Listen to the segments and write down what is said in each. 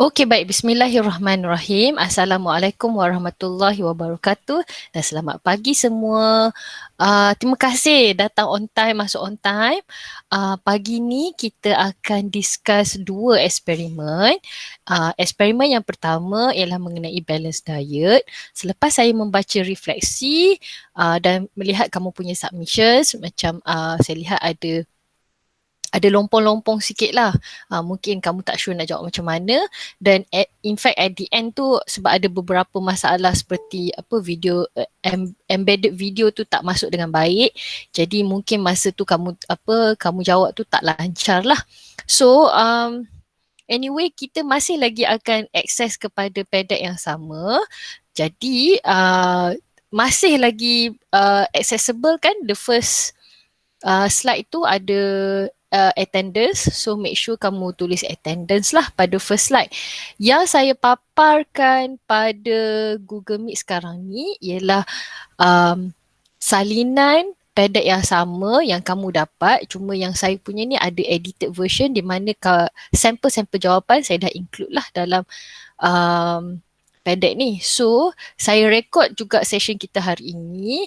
Okey, baik. Bismillahirrahmanirrahim. Assalamualaikum warahmatullahi wabarakatuh dan selamat pagi semua. Terima kasih datang on time, masuk on time. Pagi ni kita akan discuss dua eksperimen. Eksperimen yang pertama ialah mengenai balance diet. Selepas saya membaca refleksi dan melihat kamu punya submissions, macam saya lihat ada lompong-lompong sikit lah. Mungkin kamu tak sure nak jawab macam mana. Dan in fact at the end tu, sebab ada beberapa masalah seperti video embedded video tu tak masuk dengan baik. Jadi mungkin masa tu kamu jawab tu tak lancar lah. So anyway, kita masih lagi akan akses kepada pedek yang sama. Jadi masih lagi accessible kan. The first slide tu ada attendance, so make sure kamu tulis attendance lah pada first slide. Yang saya paparkan pada Google Meet sekarang ni ialah salinan pedek yang sama yang kamu dapat, cuma yang saya punya ni ada edited version di mana sampel-sampel jawapan saya dah include lah dalam pedek ni. So saya rekod juga session kita hari ini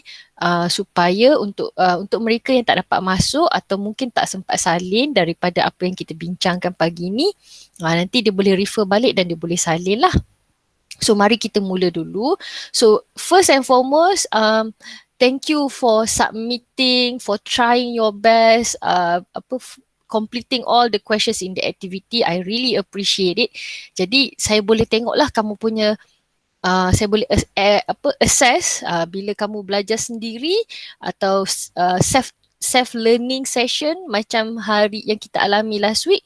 supaya untuk mereka yang tak dapat masuk atau mungkin tak sempat salin daripada apa yang kita bincangkan pagi ni, nanti dia boleh refer balik dan dia boleh salin lah. So mari kita mula dulu. So first and foremost, thank you for submitting, for trying your best, completing all the questions in the activity. I really appreciate it. Jadi saya boleh tengoklah kamu punya saya boleh assess bila kamu belajar sendiri atau self learning session macam hari yang kita alami last week,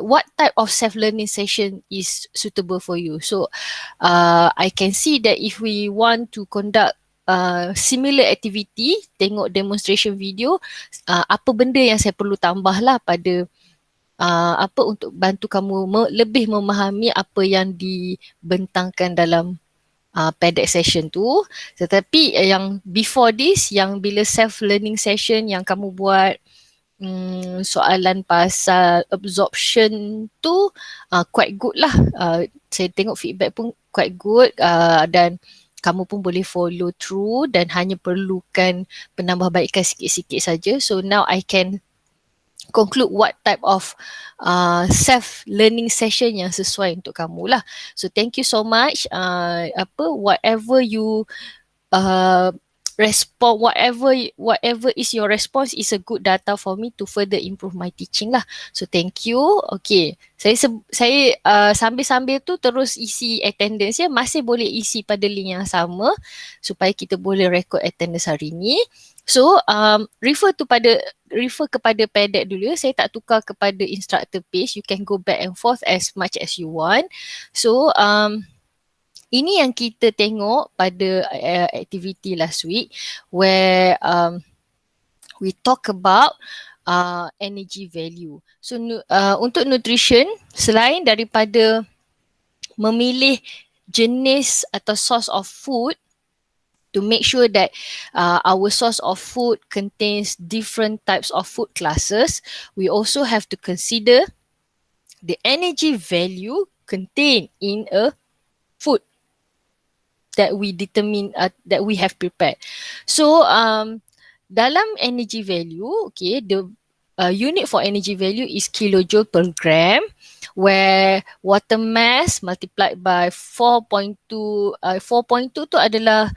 what type of self learning session is suitable for you. So I can see that if we want to conduct similar activity, tengok demonstration video, apa benda yang saya perlu tambah lah pada untuk bantu kamu lebih memahami apa yang dibentangkan dalam pedek session tu. Tetapi yang before this, yang bila self learning session yang kamu buat soalan pasal absorption tu quite good lah. Saya tengok feedback pun quite good dan kamu pun boleh follow through dan hanya perlukan penambahbaikan sikit-sikit saja. So now I can conclude what type of self-learning session yang sesuai untuk kamu lah. So thank you so much. Whatever you respond, whatever is your response is a good data for me to further improve my teaching lah. So thank you. Okay, saya sambil-sambil tu terus isi attendance ya. Masih boleh isi pada link yang sama supaya kita boleh record attendance hari ni. So refer kepada pedek dulu ya. Saya tak tukar kepada instructor page. You can go back and forth as much as you want. So ini yang kita tengok pada activity last week where we talk about energy value. So untuk nutrition, selain daripada memilih jenis atau source of food, to make sure that our source of food contains different types of food classes, we also have to consider the energy value contained in a food that we determine, that we have prepared. So dalam energy value, okay, the unit for energy value is kilojoule per gram, where water mass multiplied by 4.2. 4.2 tu adalah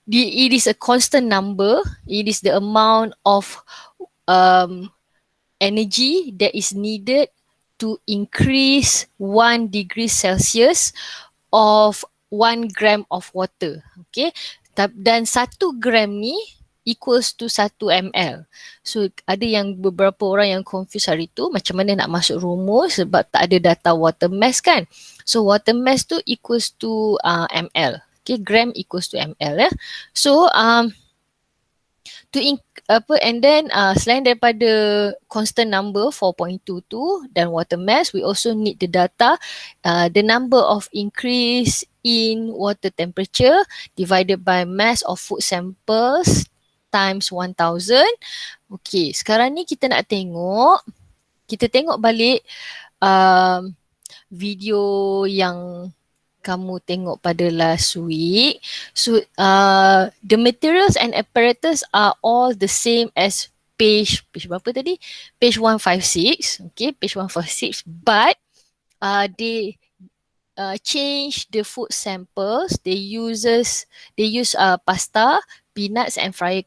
it is a constant number. It is the amount of energy that is needed to increase 1 degree Celsius of 1 gram of water. Okay. Dan 1 gram ni equals to 1 ml. So ada beberapa orang yang confuse hari tu macam mana nak masuk rumus sebab tak ada data water mass kan. So water mass tu equals to ml. Okay, gram equals to ml ya. So and then selain daripada constant number 4.22 dan water mass, we also need the data, the number of increase in water temperature divided by mass of food samples times 1000. Okay, sekarang ni kita nak tengok, kita tengok balik video yang kamu tengok pada last week. So the materials and apparatus are all the same as page berapa tadi? Page 156. Okay, page 156. But they change the food samples. They use pasta, peanuts and fried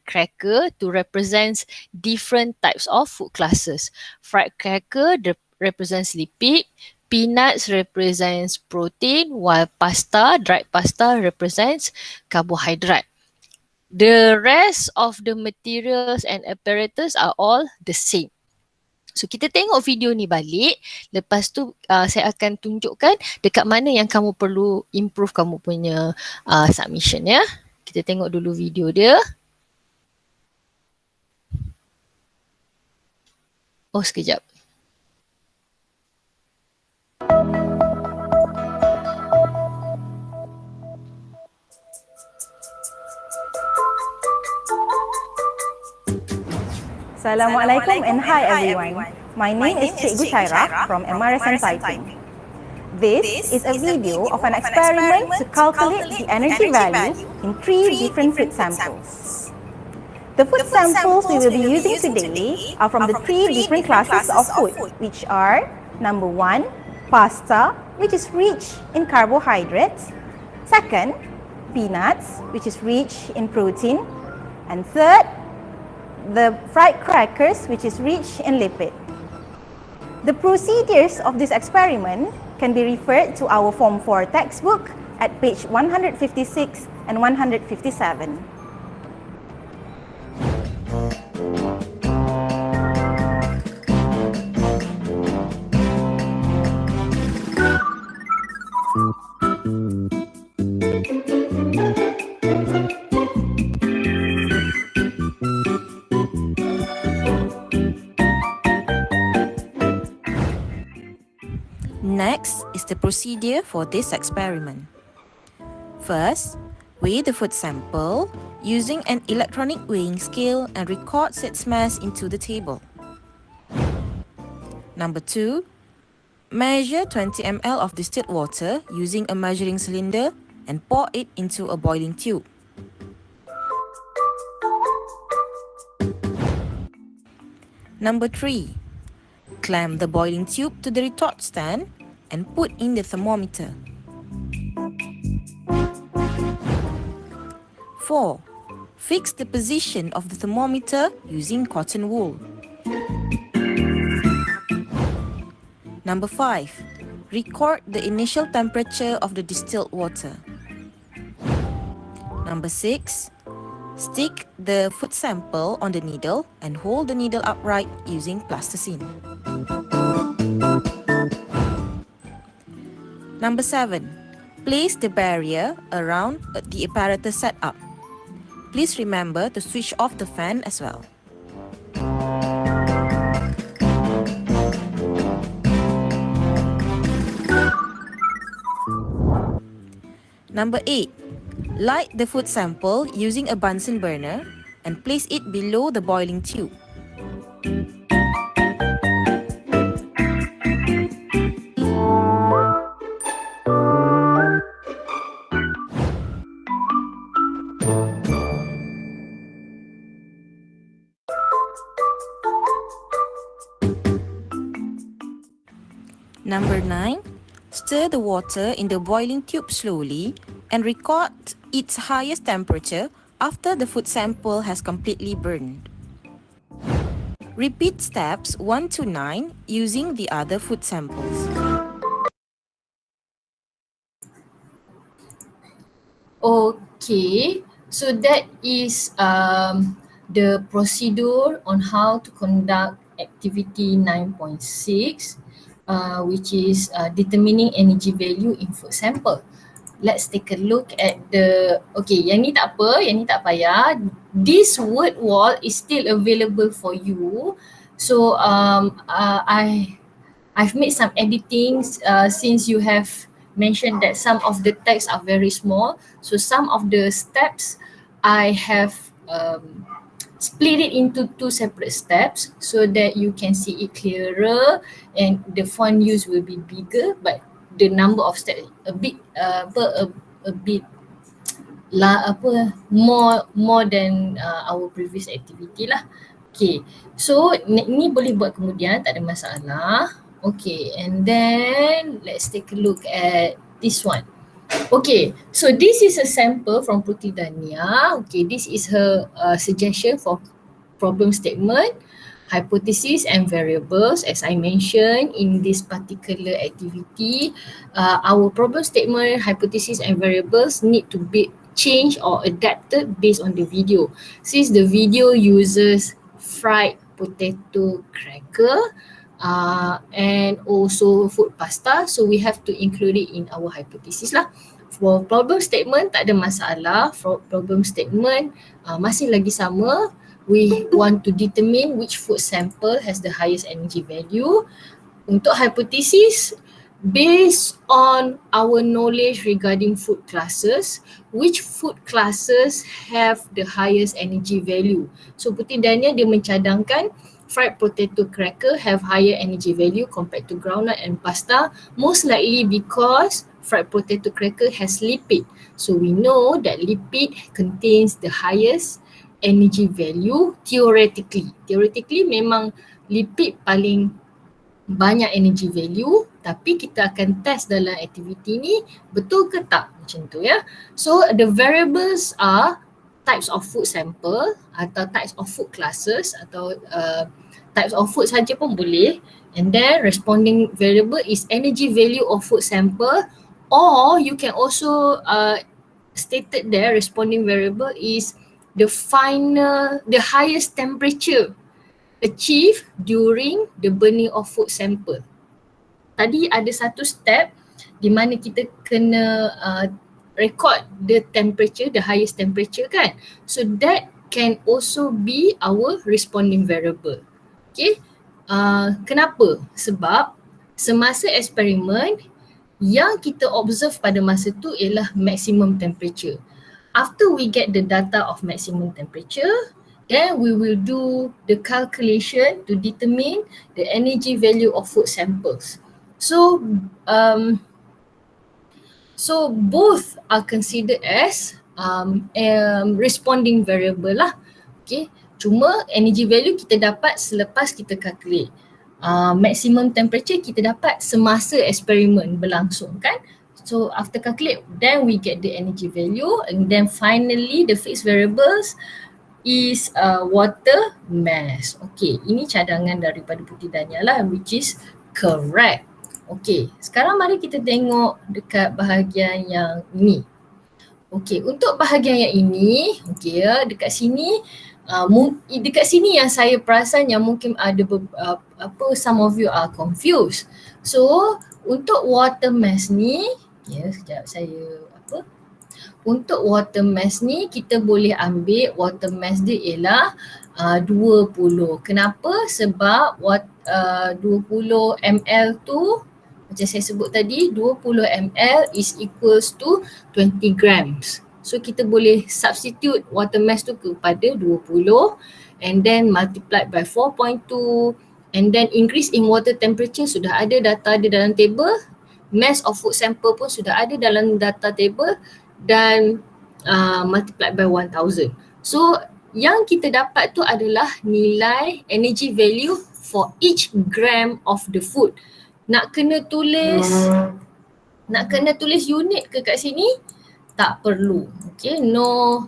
cracker to represent different types of food classes. Fried cracker represents lipid, peanuts represents protein, while dried pasta represents carbohydrate. The rest of the materials and apparatus are all the same. So kita tengok video ni balik, lepas tu saya akan tunjukkan dekat mana yang kamu perlu improve kamu punya submission ya. Kita tengok dulu video dia. Oh, sekejap. Assalamualaikum and hi everyone. My name is Cikgu Syairah from MRSM Taiping. This is a video of an experiment to calculate the energy value in 3 different food samples. The food samples we will be using today are from the 3 different classes of food, which are number 1, pasta, which is rich in carbohydrates. Second, peanuts, which is rich in protein. And third, the fried crackers, which is rich in lipid. The procedures of this experiment can be referred to our Form 4 textbook at page 156 and 157. Next is the procedure for this experiment. First, weigh the food sample using an electronic weighing scale and record its mass into the table. Number 2, measure 20 ml of distilled water using a measuring cylinder and pour it into a boiling tube. Number 3, clamp the boiling tube to the retort stand and put in the thermometer. 4. Fix the position of the thermometer using cotton wool. Number 5. Record the initial temperature of the distilled water. Number 6. Stick the food sample on the needle and hold the needle upright using plasticine. Number 7. Place the barrier around the apparatus setup. Please remember to switch off the fan as well. Number 8. Light the food sample using a Bunsen burner and place it below the boiling tube. Number 9. Stir the water in the boiling tube slowly and record its highest temperature after the food sample has completely burned. Repeat steps 1 to 9 using the other food samples. Okay, so that is the procedure on how to conduct activity 9.6, which is determining energy value in food sample. Let's take a look at the, okay, yang ni tak apa, yang ni tak payah. This word wall is still available for you. So I've made some editings since you have mentioned that some of the text are very small. So some of the steps I have split it into two separate steps so that you can see it clearer and the font use will be bigger, but the number of steps a bit a bit more than our previous activity lah. Okay, so ni boleh buat kemudian, tak ada masalah. Okay, and then let's take a look at this one. Okay, so this is a sample from Putri Dania. Okay, this is her suggestion for problem statement, hypothesis and variables. As I mentioned in this particular activity, our problem statement, hypothesis and variables need to be changed or adapted based on the video. Since the video uses fried potato cracker and also food pasta, so we have to include it in our hypothesis lah. For problem statement tak ada masalah. For problem statement masih lagi sama. We want to determine which food sample has the highest energy value. Untuk hypothesis, based on our knowledge regarding food classes, which food classes have the highest energy value. So Putri Dania dia mencadangkan fried potato cracker have higher energy value compared to groundnut and pasta, most likely because fried potato cracker has lipid. So we know that lipid contains the highest energy value theoretically. Theoretically memang lipid paling banyak energy value, tapi kita akan test dalam aktiviti ni betul ke tak, macam tu ya. So the variables are types of food sample atau types of food classes atau types of food saja pun boleh. And then responding variable is energy value of food sample, or you can also stated there responding variable is the highest temperature achieved during the burning of food sample. Tadi ada satu step di mana kita kena record the temperature, the highest temperature kan. So that can also be our responding variable. Okay, kenapa? Sebab semasa eksperimen yang kita observe pada masa tu ialah maximum temperature. After we get the data of maximum temperature, then we will do the calculation to determine the energy value of food samples. So, so both are considered as responding variable lah. Okay, cuma energy value kita dapat selepas kita calculate. Maximum temperature kita dapat semasa eksperimen berlangsung kan. So after calculate, then we get the energy value, and then finally the fixed variables is water mass. Okay, ini cadangan daripada Putri Dania lah, which is correct. Okay, sekarang mari kita tengok dekat bahagian yang ini. Okay, untuk bahagian yang ini, okay ya, dekat sini yang saya perasan yang mungkin ada some of you are confused. So untuk water mass ni, ya sekejap saya untuk water mass ni kita boleh ambil water mass dia ialah 20. Kenapa? Sebab 20 ml tu macam saya sebut tadi, 20 ml is equals to 20 grams. So kita boleh substitute water mass tu kepada 20 and then multiplied by 4.2 and then increase in water temperature sudah ada data di dalam table. Mass of food sample pun sudah ada dalam data table dan multiplied by 1000. So yang kita dapat tu adalah nilai energy value for each gram of the food. Nak kena tulis unit ke kat sini? Tak perlu. Okay, no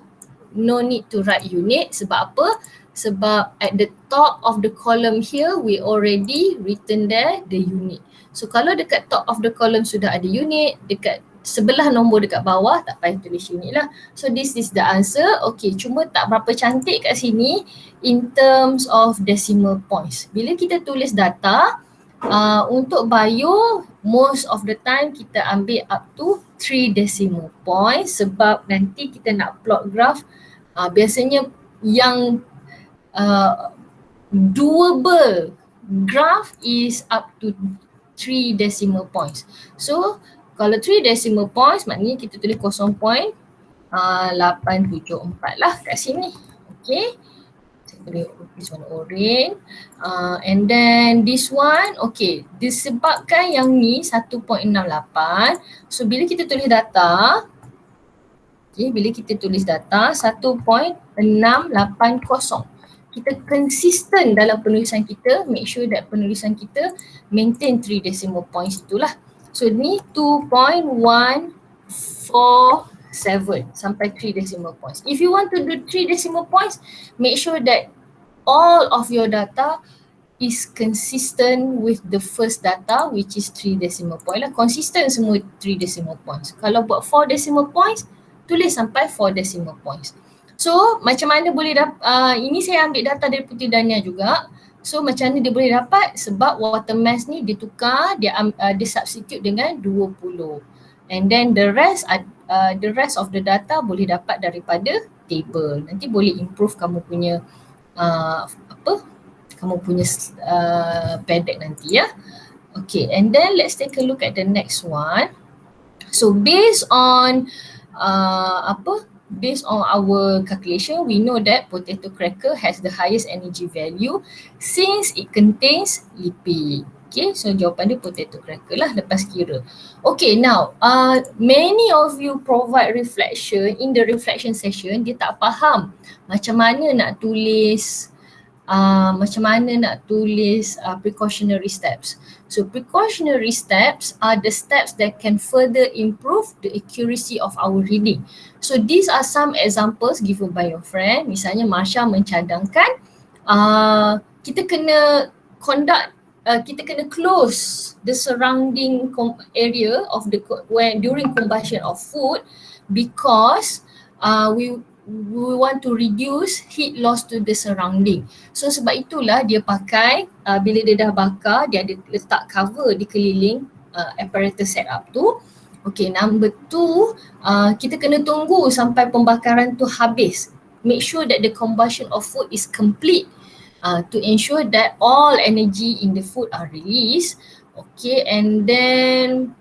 need to write unit. Sebab apa? Sebab at the top of the column here we already written there the unit. So kalau dekat top of the column sudah ada unit, dekat sebelah nombor dekat bawah tak payah tulis unit lah. So this is the answer. Okay, cuma tak berapa cantik kat sini in terms of decimal points. Bila kita tulis data, untuk bio most of the time kita ambil up to 3 decimal points sebab nanti kita nak plot graph biasanya yang doable graph is up to 3 decimal points. So kalau 3 decimal points maknanya kita tulis 0.874 lah kat sini. Okay, this one orange, and then this one, okay, disebabkan yang ni 1.68, so bila kita tulis data, okay, bila kita tulis data 1.680, kita consistent dalam penulisan kita, make sure that penulisan kita maintain 3 decimal points itulah. So ni 2.147 sampai 3 decimal points. If you want to do 3 decimal points, make sure that all of your data is consistent with the first data, which is 3 decimal point lah. Consistent semua 3 decimal points. Kalau buat 4 decimal points, tulis sampai 4 decimal points. So macam mana boleh ini saya ambil data dari Putih Dania juga. So macam mana dia boleh dapat? Sebab water mass ni ditukar, dia substitute dengan 20. And then the rest of the data boleh dapat daripada table. Nanti boleh improve kamu punya PDEC nanti ya. Okay, and then let's take a look at the next one. So based on based on our calculation, we know that potato cracker has the highest energy value since it contains lipid. Okay, so jawapan dia potato cracker lah lepas kira. Okay, now many of you provide reflection. In the reflection session, dia tak faham macam mana nak tulis precautionary steps. So precautionary steps are the steps that can further improve the accuracy of our reading. So these are some examples given by your friend. Misalnya Marsha mencadangkan kita kena close the surrounding area of during combustion of food because we want to reduce heat loss to the surrounding. So sebab itulah dia pakai bila dia dah bakar, dia ada letak cover di keliling apparatus setup tu. Okay, number 2, kita kena tunggu sampai pembakaran tu habis. Make sure that the combustion of food is complete to ensure that all energy in the food are released. Okay, and then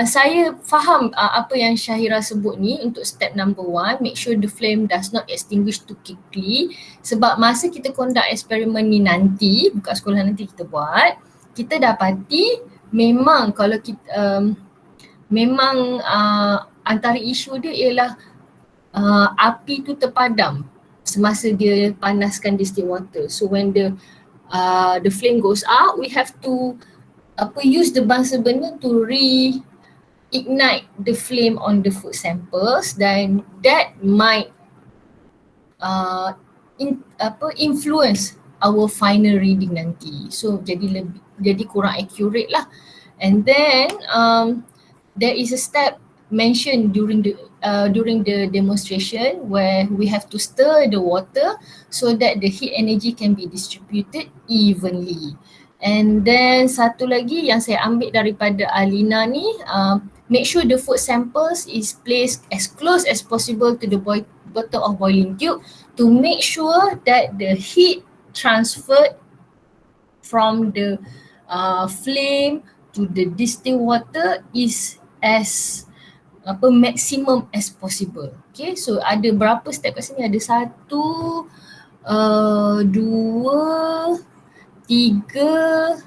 saya faham apa yang Syahira sebut ni untuk step number 1, make sure the flame does not extinguish too quickly. Sebab masa kita conduct eksperimen ni nanti, buka sekolah nanti kita buat, kita dapati memang kalau kita antara isu dia ialah api tu terpadam semasa dia panaskan distilled water. So when the flame goes out, we have to use the bangsa benda to reignite the flame on the food samples, dan that might influence our final reading nanti. So jadi kurang accurate lah. And then there is a step mentioned during the demonstration where we have to stir the water so that the heat energy can be distributed evenly. And then satu lagi yang saya ambil daripada Alina ni, make sure the food samples is placed as close as possible to the bottom of boiling tube to make sure that the heat transferred from the flame to the distilled water is as maximum as possible. Okay, so ada berapa step kat sini? Ada 1, 2, 3,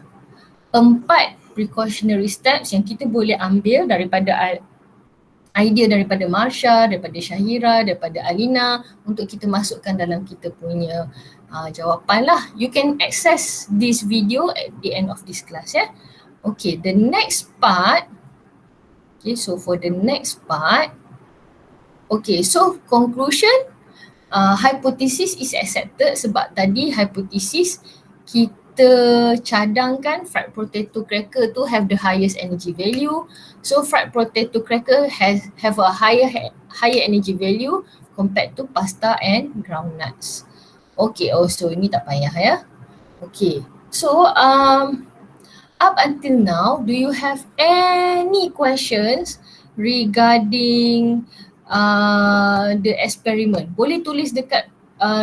4 precautionary steps yang kita boleh ambil daripada idea daripada Marsha, daripada Syahira, daripada Alina untuk kita masukkan dalam kita punya jawapan lah. You can access this video at the end of this class ya. Okay, the next part. Okay, so for the next part, okay, so conclusion, hypothesis is accepted sebab tadi hypothesis kita cadangkan fried potato cracker to have the highest energy value. So fried potato cracker have a higher energy value compared to pasta and groundnuts. Okay, so ini tak payah ya. Okay, so up until now, do you have any questions regarding the experiment? Boleh tulis dekat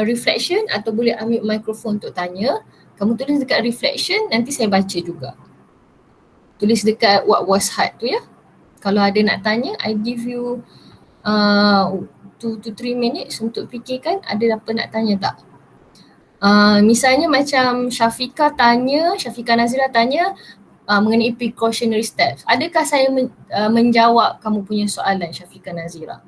reflection atau boleh ambil mikrofon untuk tanya. Kamu tulis dekat reflection, nanti saya baca juga. Tulis dekat what was hard tu ya. Kalau ada nak tanya, I give you 2 to 3 minutes untuk fikirkan. Ada apa nak tanya tak? Misalnya macam Syafiqah Nazira tanya mengenai precautionary steps. Adakah saya menjawab kamu punya soalan Syafiqah Nazira?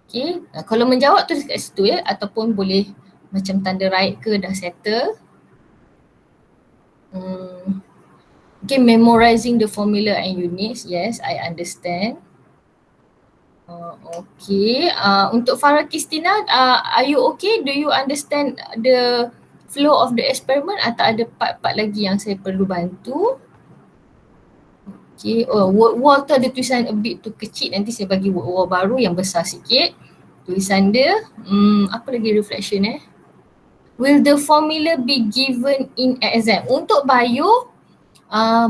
Okay, kalau menjawab tulis kat situ ya, ataupun boleh macam tanda right ke dah settle. Okay, memorizing the formula and units, yes, I understand. Okay, untuk Farah Kristina, are you okay? Do you understand the flow of the experiment atau ada part-part lagi yang saya perlu bantu? Okay, word wall tu ada tulisan a bit too kecil, nanti saya bagi word wall baru yang besar sikit. Tulisan dia, apa lagi reflection Will the formula be given in exam? Untuk bio,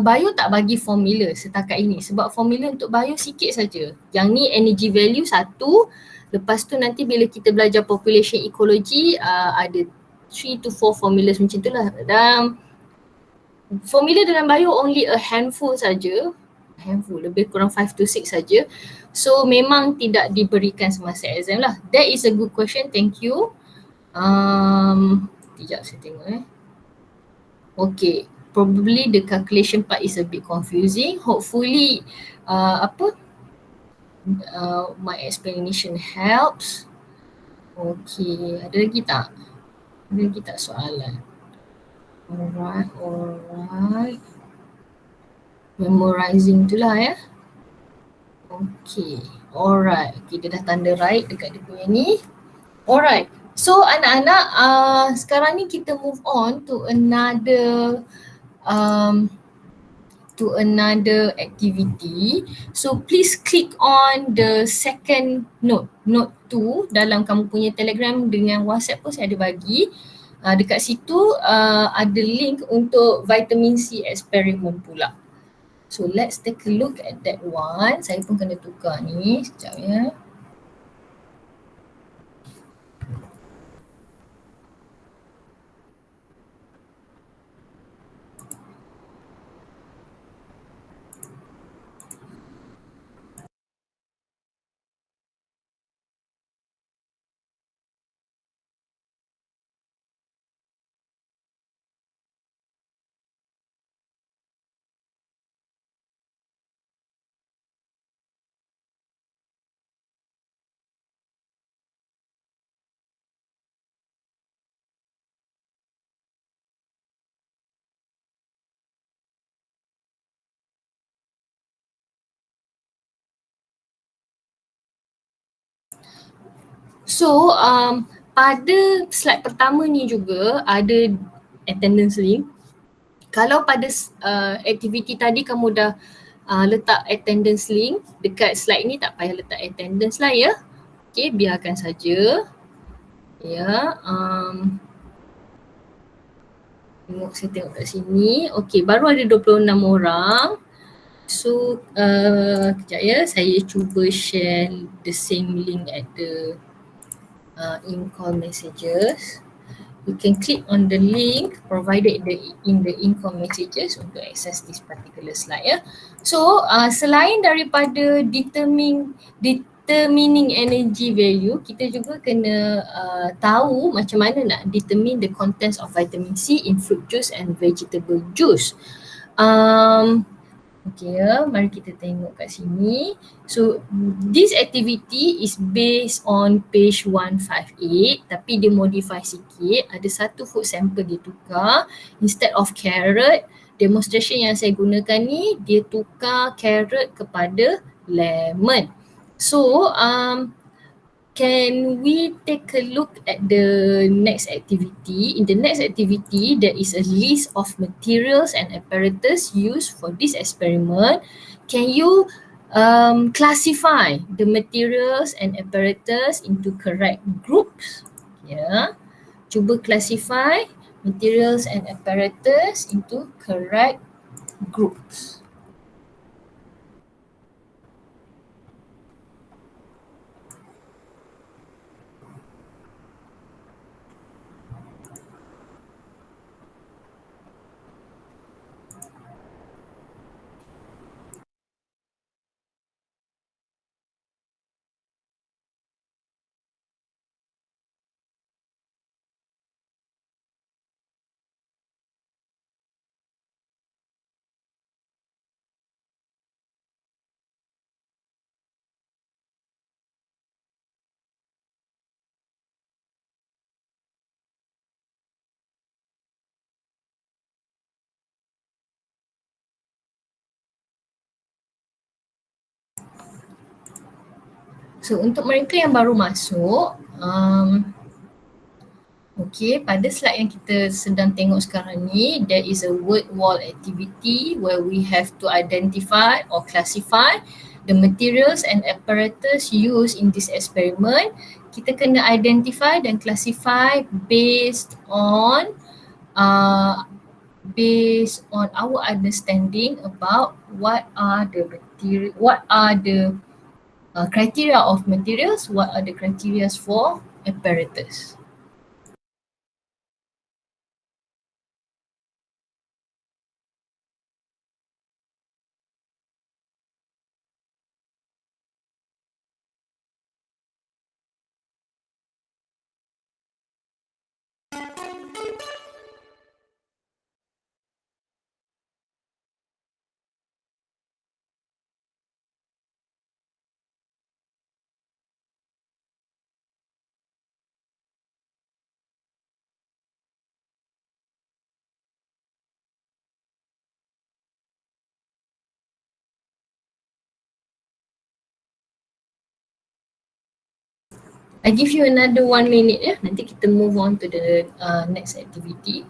bio tak bagi formula setakat ini sebab formula untuk bio sikit saja. Yang ni energy value satu, lepas tu nanti bila kita belajar population ecology ada 3 to 4 formulas macam tu lah. Dan formula dalam bio only a handful saja. Handful, lebih kurang 5 to 6 saja. So memang tidak diberikan semasa exam lah. That is a good question, thank you. Sekejap saya tengok Okay, probably the calculation part is a bit confusing. Hopefully my explanation helps. Okay, ada lagi tak? Ada lagi tak soalan? Alright. Memorizing tu lah Okay, alright. Okay, dia dah tanda right dekat dia punya ni. Alright, so anak-anak sekarang ni kita move on to another activity. So please click on the second note 2 dalam kamu punya Telegram dengan WhatsApp pun saya ada bagi. Dekat situ ada link untuk vitamin C experiment pula. So let's take a look at that one. Saya pun kena tukar ni sekejap So pada slide pertama ni juga ada attendance link. Kalau pada aktiviti tadi kamu dah letak attendance link, dekat slide ni tak payah letak attendance lah ya. Okay, biarkan saja. Saya tengok kat sini. Okay, baru ada 26 orang. So kejap saya cuba share the same link at the in-call messages. You can click on the link provided in the in-call messages untuk access this particular slide So selain daripada determining energy value, kita juga kena tahu macam mana nak determine the contents of vitamin C in fruit juice and vegetable juice. Okay mari kita tengok kat sini. So this activity is based on page 158 tapi dia modify sikit. Ada satu food sample dia tukar. Instead of carrot, demonstration yang saya gunakan ni dia tukar carrot kepada lemon. So can we take a look at the next activity? In the next activity, there is a list of materials and apparatus used for this experiment. Can you classify the materials and apparatus into correct groups? Cuba classify materials and apparatus into correct groups. So untuk mereka yang baru masuk, okay, pada slide yang kita sedang tengok sekarang ni, there is a word wall activity where we have to identify or classify the materials and apparatus used in this experiment. Kita kena identify dan classify based on our understanding about what are the criteria of materials, what are the criteria for apparatus. I give you another 1 minute ya. Nanti kita move on to the next activity.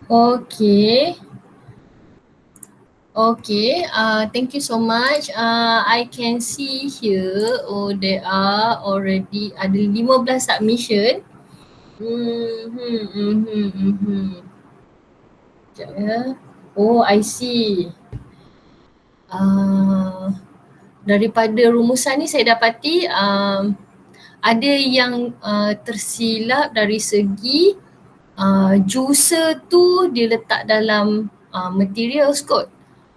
Okay. Okay, thank you so much. I can see here, there are already ada 15 submission. Sekejap ya. Oh, I see. Daripada rumusan ni saya dapati ada yang tersilap dari segi juicer tu dia letak dalam materials kot.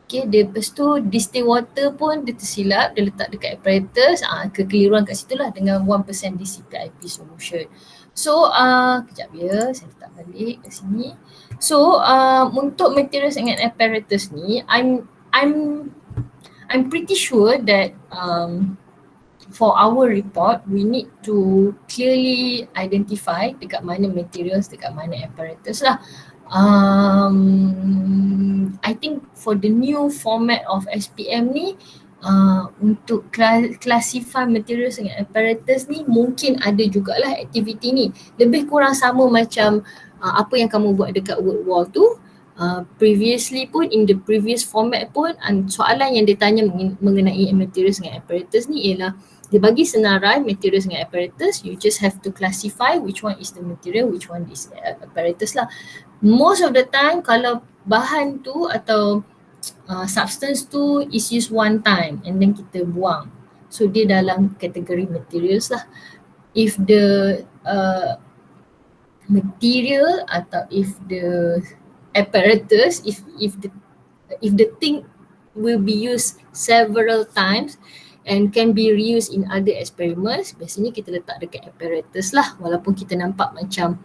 Okay, lepas tu distilled water pun dia tersilap, dia letak dekat apparatus, kekeliruan kat situ lah dengan 1% DCPIP solution. So, kejap ya, saya letak balik kat sini. So, untuk materials dengan apparatus ni, I'm pretty sure that for our report, we need to clearly identify dekat mana materials, dekat mana apparatus lah. I think for the new format of SPM ni, untuk classify materials dengan apparatus ni mungkin ada jugalah aktiviti ni. Lebih kurang sama macam apa yang kamu buat dekat word wall tu. Previously pun, in the previous format pun, soalan yang dia tanya mengenai materials dengan apparatus ni ialah dia bagi senarai materials dengan apparatus, you just have to classify which one is the material, which one is apparatus lah. Most of the time kalau bahan tu atau substance tu is used one time and then kita buang. So dia dalam kategori materials lah. If the material atau if the apparatus, if the thing will be used several times and can be reused in other experiments, biasanya kita letak dekat apparatus lah, walaupun kita nampak macam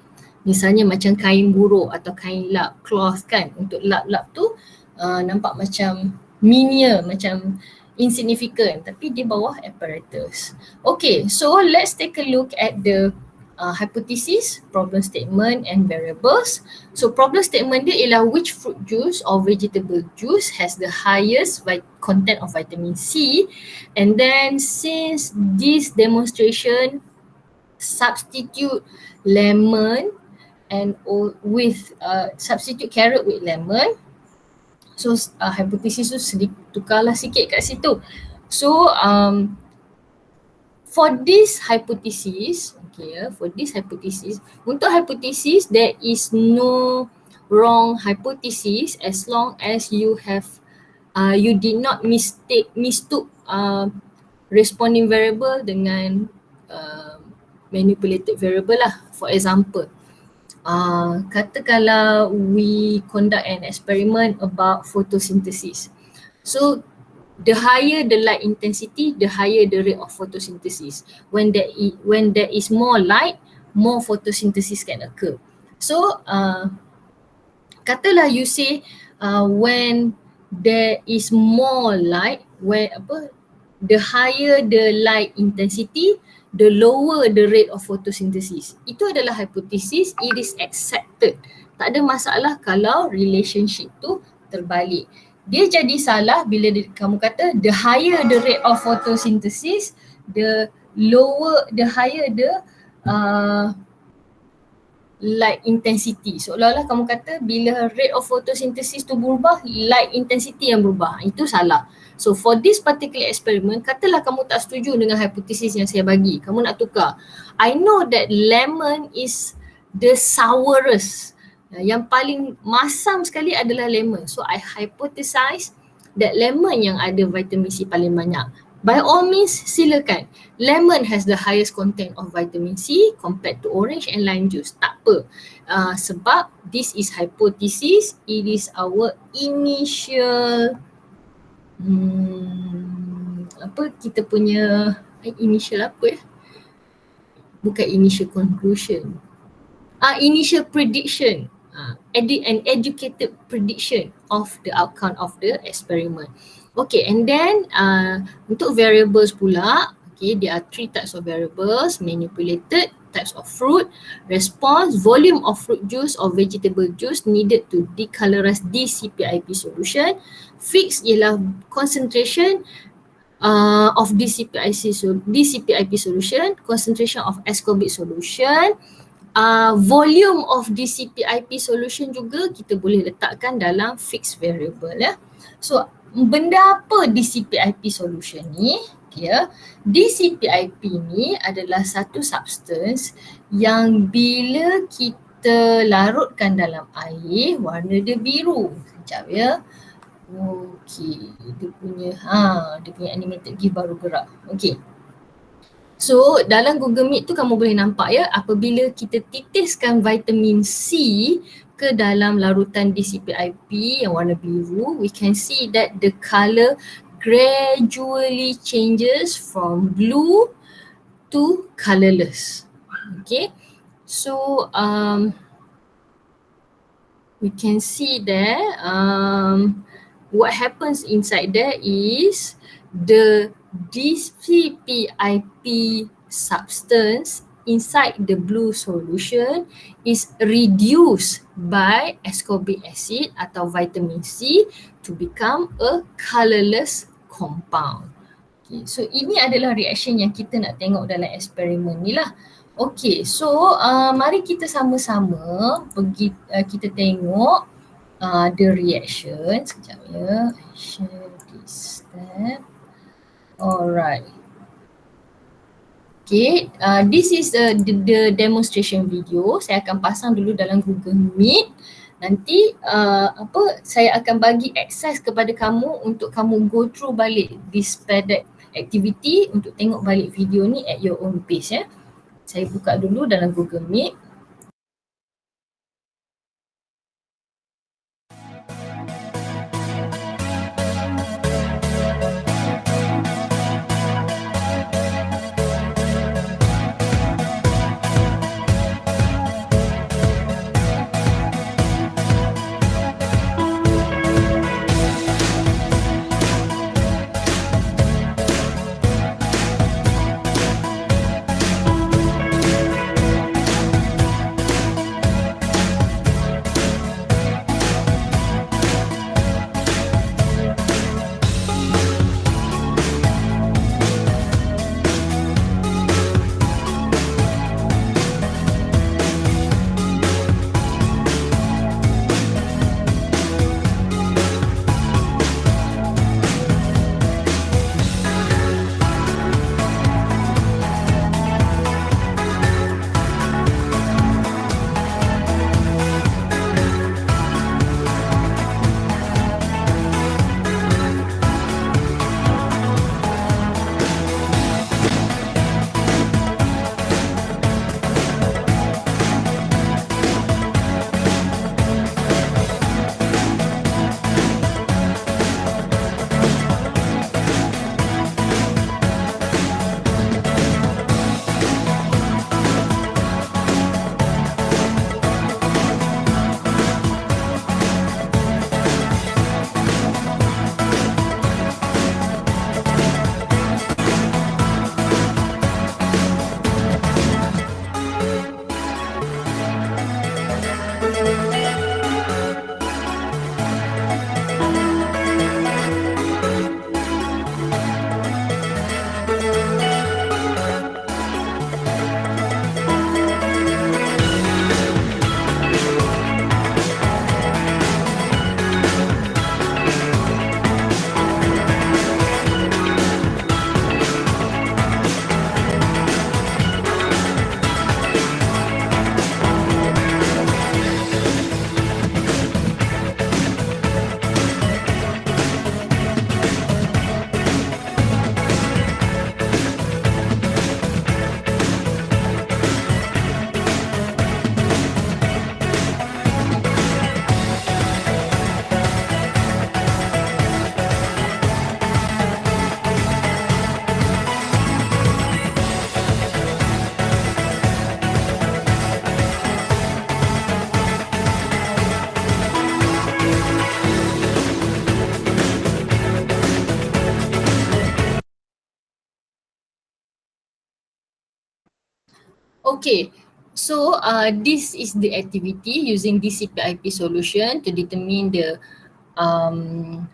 misalnya macam kain buruh atau kain lap, cloth kan, untuk lap-lap tu nampak macam minier, macam insignificant, tapi di bawah apparatus. Okay, so let's take a look at the hypothesis, problem statement and variables. So problem statement dia ialah which fruit juice or vegetable juice has the highest content of vitamin C, and then since this demonstration substitute lemon and with substitute carrot with lemon, so hypothesis tu sedikit tukarlah sikit kat situ. So for this hypothesis, Okay, for this hypothesis, untuk hypothesis there is no wrong hypothesis as long as you have you did not mistook responding variable dengan manipulated variable lah. For example, katakanlah we conduct an experiment about photosynthesis. So the higher the light intensity, the higher the rate of photosynthesis. When there is more light, more photosynthesis can occur. So katalah you say when there is more light, the higher the light intensity, the lower the rate of photosynthesis. Itu adalah hypothesis, it is accepted. Tak ada masalah kalau relationship tu terbalik. Dia jadi salah bila kamu kata the higher the rate of photosynthesis, the higher the light intensity. Seolah-olah kamu kata bila rate of photosynthesis tu berubah, light intensity yang berubah. Itu salah. So for this particular experiment, katalah kamu tak setuju dengan hipotesis yang saya bagi. Kamu nak tukar. I know that lemon is the sourest. Yang paling masam sekali adalah lemon. So I hypothesize that lemon yang ada vitamin C paling banyak. By all means, silakan. Lemon has the highest content of vitamin C compared to orange and lime juice. Tak apa. Sebab this is hypothesis, it is our initial kita punya initial apa ya? Bukan initial conclusion. Initial prediction. An educated prediction of the outcome of the experiment. Okay, and then untuk variables pula, okay, there are 3 types of variables: manipulated, types of fruit, response, volume of fruit juice or vegetable juice needed to decolorize DCPIP solution. Fixed ialah concentration of DCPIP solution, concentration of ascorbic solution. Volume of DCPIP solution juga kita boleh letakkan dalam fixed variable ya. So benda apa DCPIP solution ni? Ya, DCPIP ni adalah satu substance yang bila kita larutkan dalam air, warna dia biru. Sekejap ya. Okey, dia punya animated GIF baru gerak. Okey. So dalam Google Meet tu kamu boleh nampak ya, apabila kita titiskan vitamin C ke dalam larutan DCPIP yang warna biru, we can see that the colour gradually changes from blue to colourless. Okay, so we can see there what happens inside there is the DCPIP substance inside the blue solution is reduced by ascorbic acid atau vitamin C to become a colourless compound. Okay, so ini adalah reaction yang kita nak tengok dalam eksperimen ni lah. Okay, so mari kita sama-sama pergi kita tengok the reaction. Sekejap ya. I share this step. Alright. Okay, this is the demonstration video. Saya akan pasang dulu dalam Google Meet. Nanti saya akan bagi akses kepada kamu untuk kamu go through balik this padded activity untuk tengok balik video ni at your own pace ya. Saya buka dulu dalam Google Meet. Okay, so this is the activity using DCPIP solution to determine um,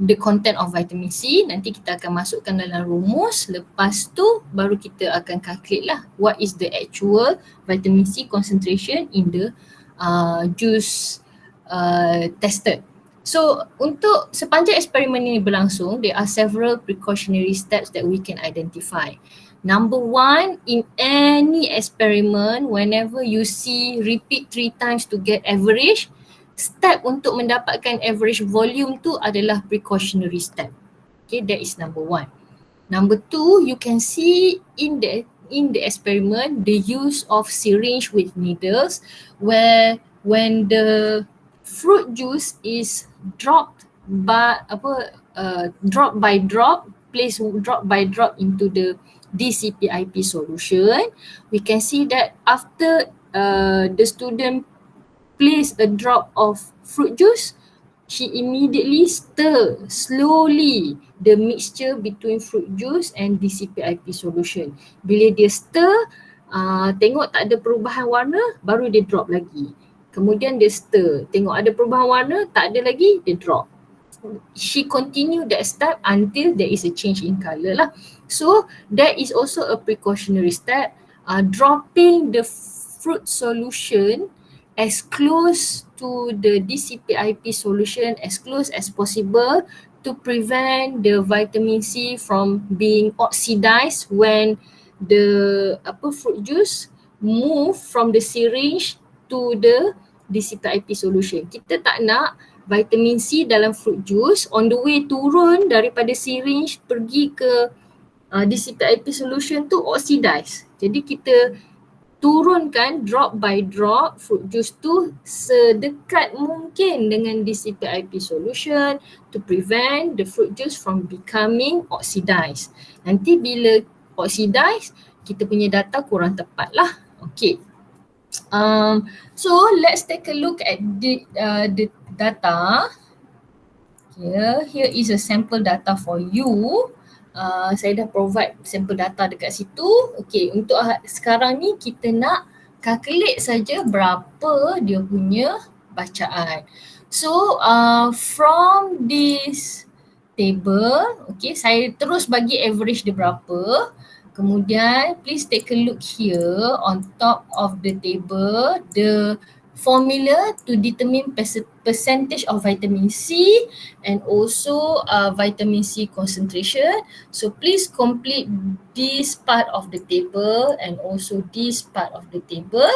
the content of vitamin C. Nanti kita akan masukkan dalam rumus. Lepas tu baru kita akan calculate lah what is the actual vitamin C concentration in the juice tested. So untuk sepanjang eksperimen ini berlangsung, there are several precautionary steps that we can identify. Number one, in any experiment, whenever you see repeat 3 times to get average, step untuk mendapatkan average volume tu adalah precautionary step. Okay, that is number one. Number two, you can see in the experiment the use of syringe with needles, where when the fruit juice is dropped by drop by drop, placed drop by drop into the DCPIP solution, we can see that after the student place a drop of fruit juice, she immediately stir slowly the mixture between fruit juice and DCPIP solution. Bila dia stir, tengok tak ada perubahan warna, baru dia drop lagi. Kemudian dia stir, tengok ada perubahan warna, tak ada lagi, dia drop. She continue that step until there is a change in colour lah. So that is also a precautionary step. Dropping the fruit solution as close to the DCPIP solution as close as possible to prevent the vitamin C from being oxidized when the fruit juice move from the syringe to the DCPIP solution. Kita tak nak vitamin C dalam fruit juice on the way turun daripada syringe pergi ke DCPIP solution tu oxidize. Jadi kita turunkan drop by drop fruit juice tu sedekat mungkin dengan DCPIP solution to prevent the fruit juice from becoming oxidized. Nanti bila oxidized, kita punya data kurang tepat lah. Okay. So let's take a look at the data. Here is a sample data for you. Saya dah provide sampel data dekat situ. Okay, untuk sekarang ni kita nak calculate saja berapa dia punya bacaan. So from this table, okay, saya terus bagi average dia berapa. Kemudian please take a look here on top of the table, the formula to determine percentage of vitamin C and also vitamin C concentration. So please complete this part of the table and also this part of the table.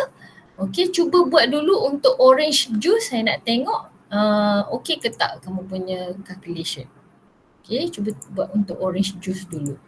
Okay, cuba buat dulu untuk orange juice. Saya nak tengok okay ke tak kamu punya calculation. Okay, cuba buat untuk orange juice dulu.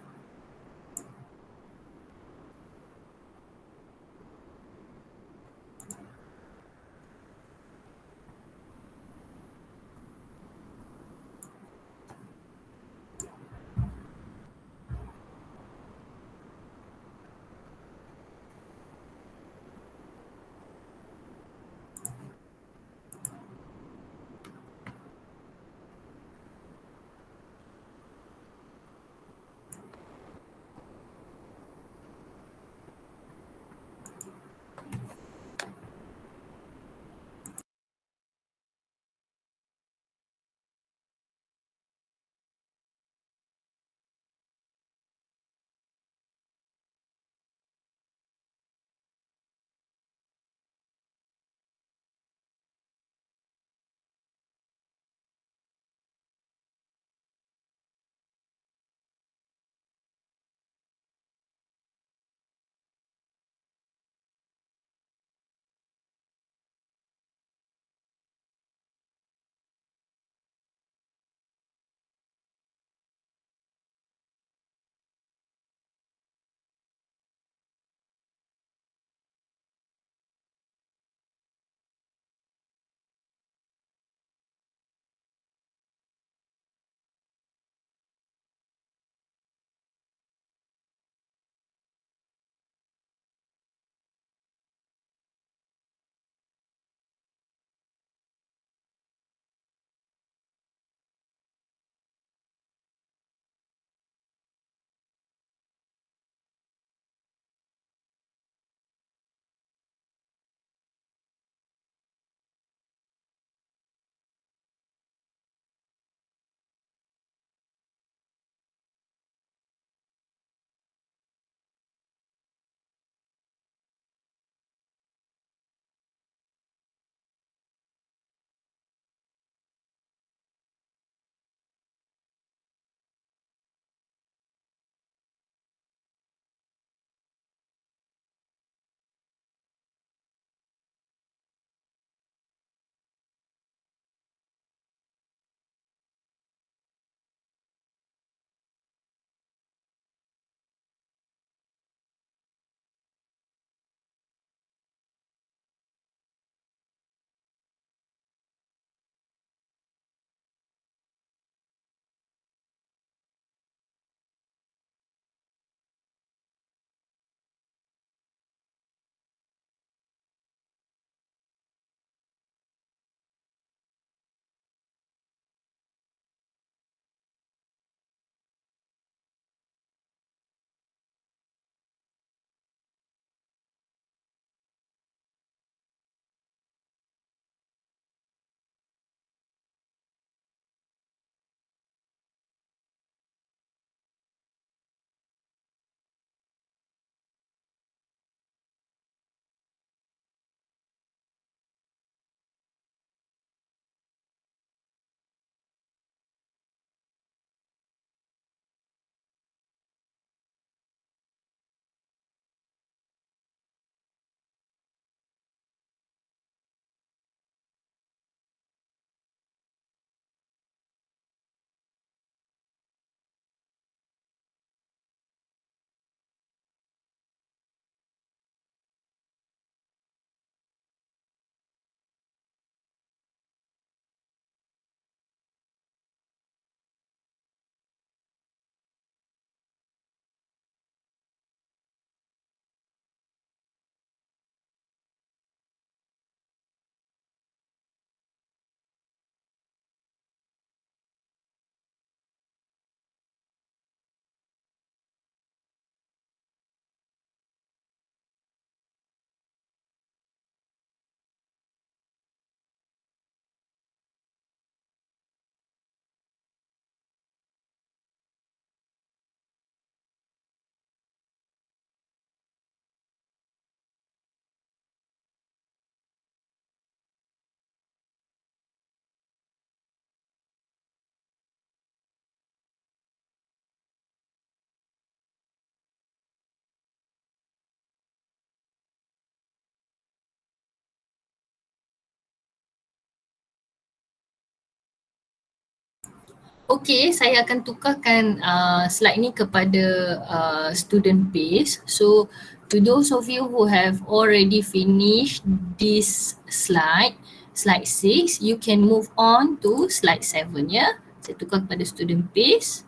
Okey, saya akan tukarkan slide ni kepada student base. So to those of you who have already finished this slide, slide 6, you can move on to slide 7 ya. Saya tukar kepada student base.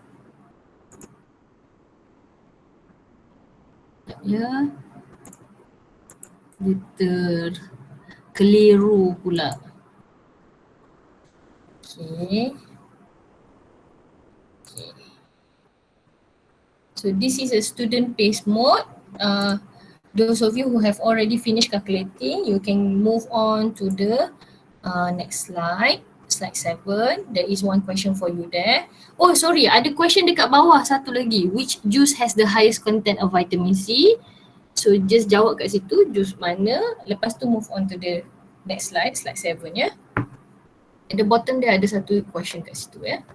Ya. Dia terkeliru pula. Okay. So this is a student-based mode. Those of you who have already finished calculating, you can move on to the next slide, slide 7. There is one question for you there. Oh sorry, ada question dekat bawah satu lagi. Which juice has the highest content of vitamin C? So just jawab kat situ, juice mana. Lepas tu move on to the next slide, slide 7 ya. At the bottom dia ada satu question kat situ ya.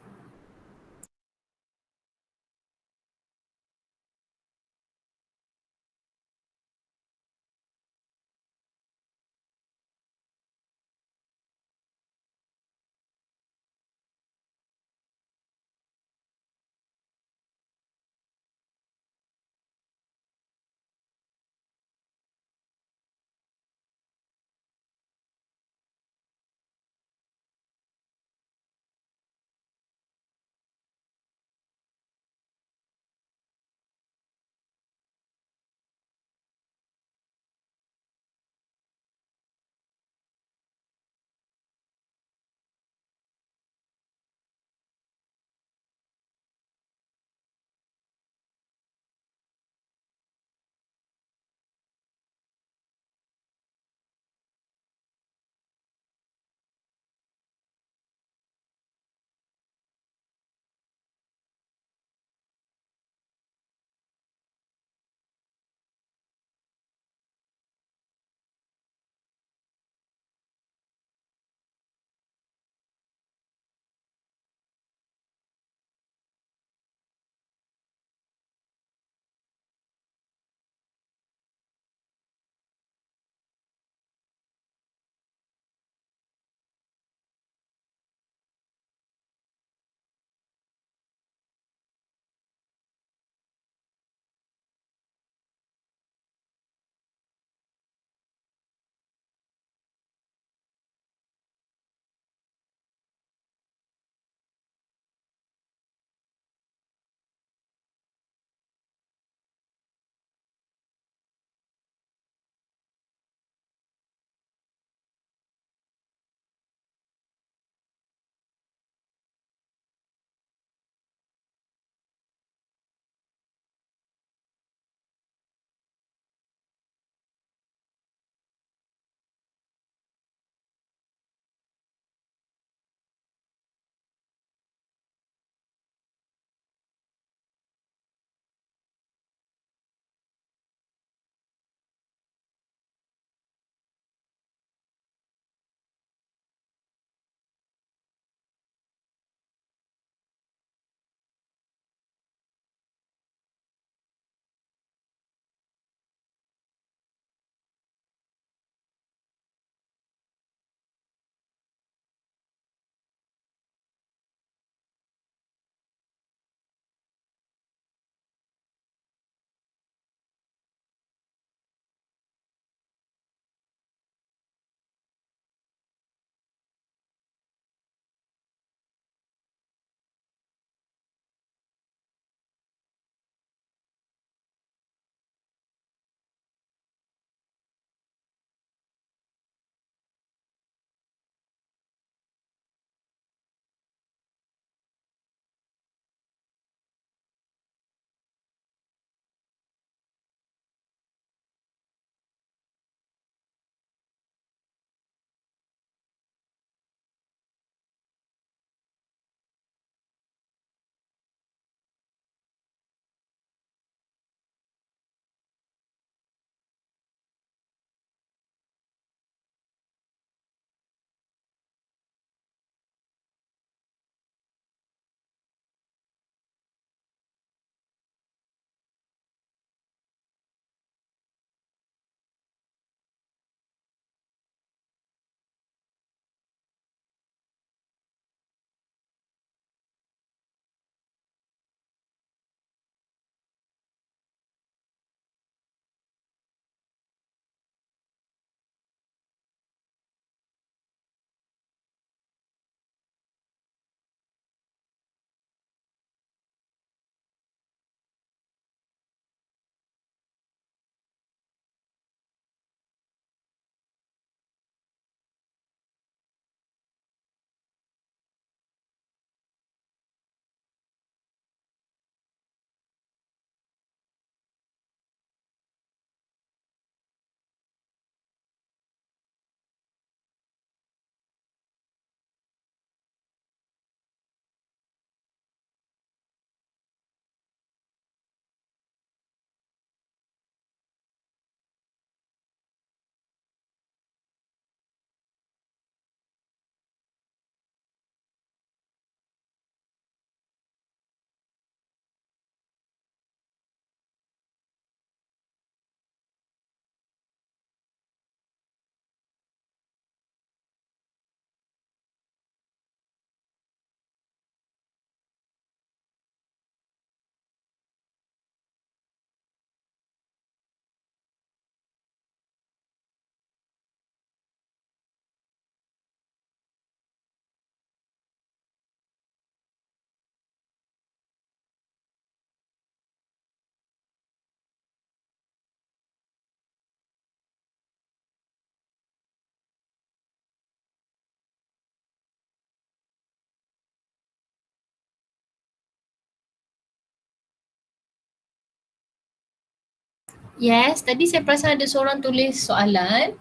Yes, tadi saya perasan ada seorang tulis soalan.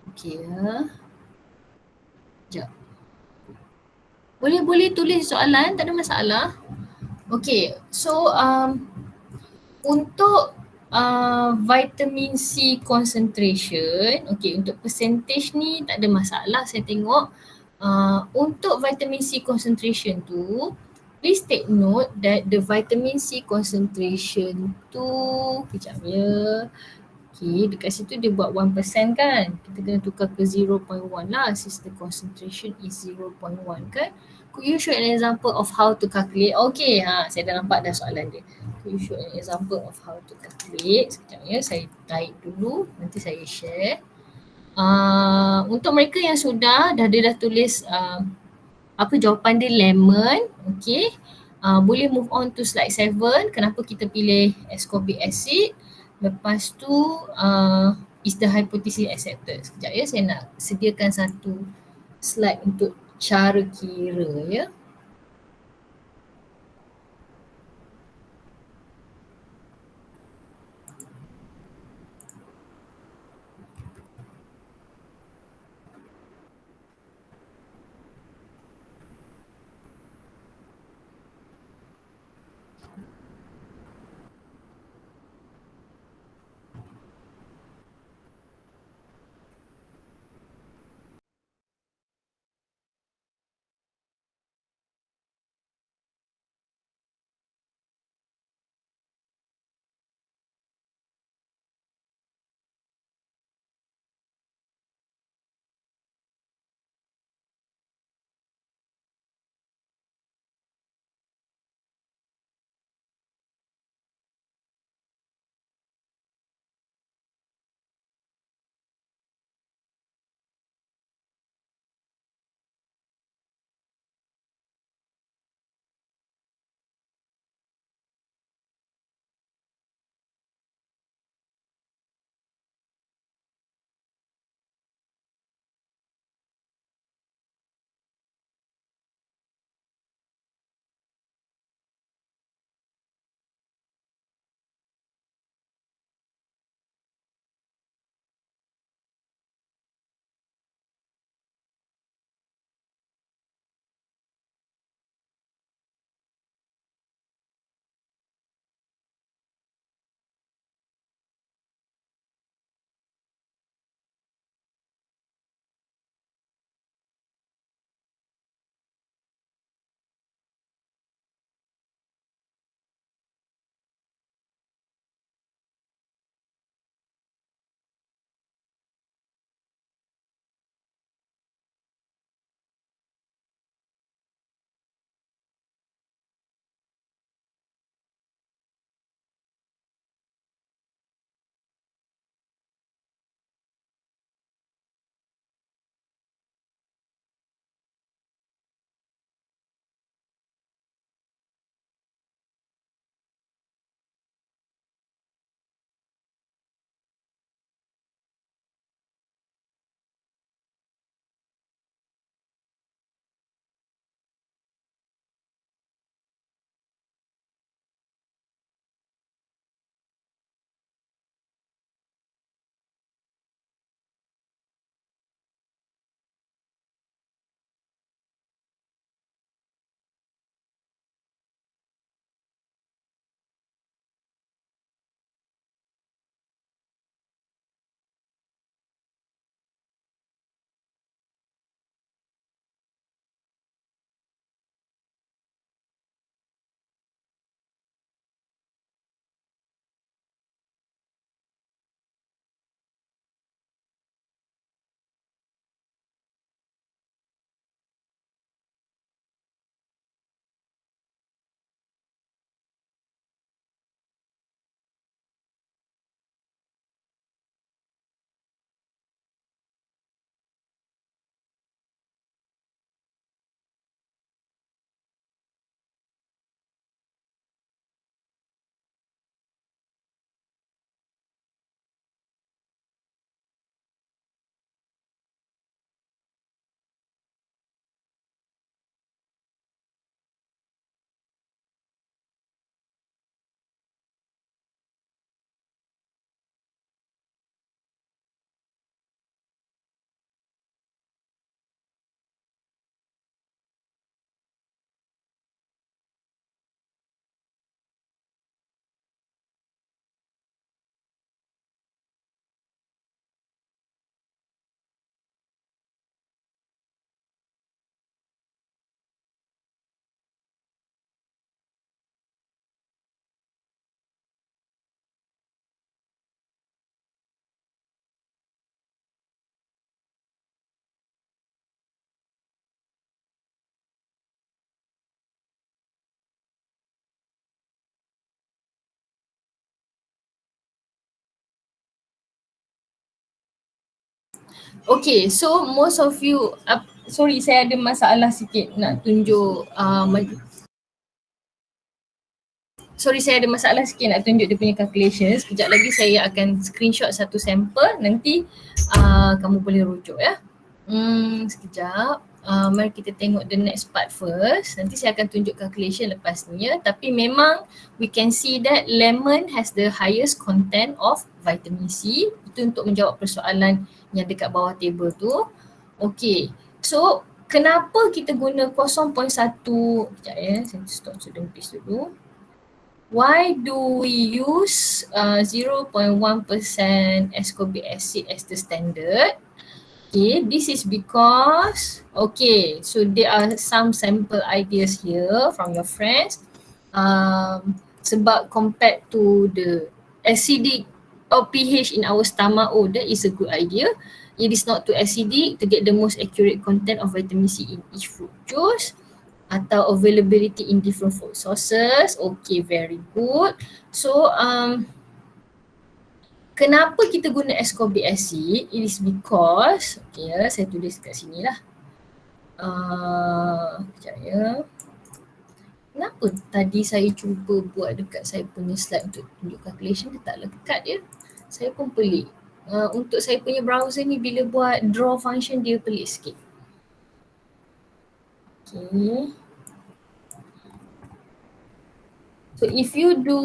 Okey ya. Sekejap. Boleh tulis soalan, tak ada masalah. Okey, so untuk vitamin C concentration, untuk percentage ni tak ada masalah saya tengok. Untuk vitamin C concentration tu, please take note that the vitamin C concentration tu, kejap ya. Dekat situ dia buat 1% kan. Kita kena tukar ke 0.1 lah since the concentration is 0.1 kan. Could you show an example of how to calculate? Saya dah nampak dah soalan dia. Could you show an example of how to calculate? Sekejap ya, saya type dulu, nanti saya share. Untuk mereka yang dia dah tulis apa jawapan dia lemon, boleh move on to slide 7. Kenapa kita pilih ascorbic acid? Lepas tu is the hypothesis accepted. Sekejap ya, saya nak sediakan satu slide untuk cara kira ya. Okay, so most of you, sorry saya ada masalah sikit nak tunjuk saya ada masalah sikit nak tunjuk dia punya calculation. Sekejap lagi saya akan screenshot satu sampel, nanti kamu boleh rujuk ya. Sekejap. Mari kita tengok the next part first. Nanti saya akan tunjuk calculation lepasnya. Tapi memang we can see that lemon has the highest content of vitamin C. Itu untuk menjawab persoalan yang dekat bawah table tu. Okay. So kenapa kita guna 0.1? Sekejap ya, saya stop student please dulu. Why do we use 0.1% ascorbic acid as the standard? Okay, this is because, okay, so there are some sample ideas here from your friends. Sebab compared to the acidic or pH in our stomach, oh that is a good idea. It is not too acidic to get the most accurate content of vitamin C in each fruit juice. Atau availability in different food sources. Okay, very good. So kenapa kita guna ascorbic acid? It is because, okay ya, saya tulis kat sini lah. Sekejap ya. Kenapa tadi saya cuba buat dekat saya punya slide untuk tunjuk calculation, dia tak lekat dia. Saya pun pelik. Untuk saya punya browser ni bila buat draw function dia pelik sikit. Okay. So if you do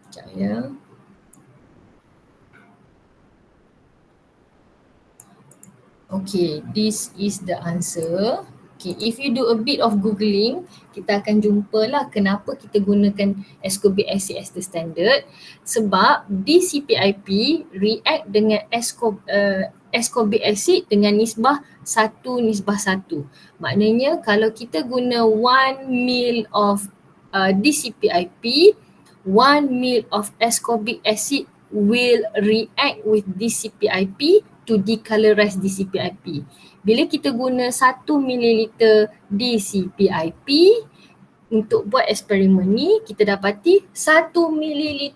sekejap ya. Okay, this is the answer. Okay, if you do a bit of googling, kita akan jumpa lah kenapa kita gunakan ascorbic acid as the standard. Sebab DCPIP react dengan ascorbic acid dengan nisbah 1:1. Maknanya kalau kita guna 1 ml of DCPIP, 1 ml of ascorbic acid will react with DCPIP to decolorize DCPIP. Bila kita guna 1 ml DCPIP untuk buat eksperimen ni, kita dapati 1 ml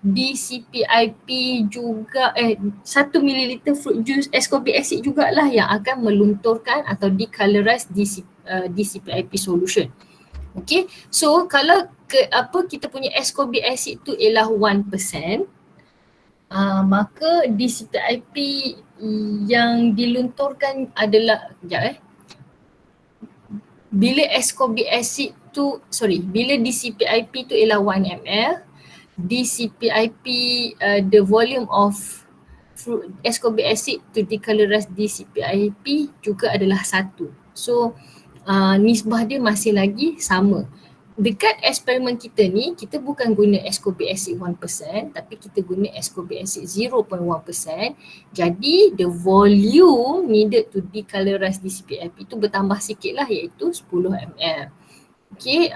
DCPIP juga 1 ml fruit juice ascorbic acid jugalah yang akan melunturkan atau decolorize DCPIP solution. Okay, so kalau kita punya ascorbic acid tu ialah 1%, maka DCPIP yang dilunturkan adalah, bila ascorbic acid tu, bila DCPIP tu ialah 1 ml, DCPIP, the volume of ascorbic acid to decolorize DCPIP juga adalah 1. So nisbah dia masih lagi sama. Dekat eksperimen kita ni, kita bukan guna ascorbic acid 1%, tapi kita guna ascorbic acid 0.1%. Jadi the volume needed to decolorize DCPIP tu bertambah sikit lah, iaitu 10 ml. Okay,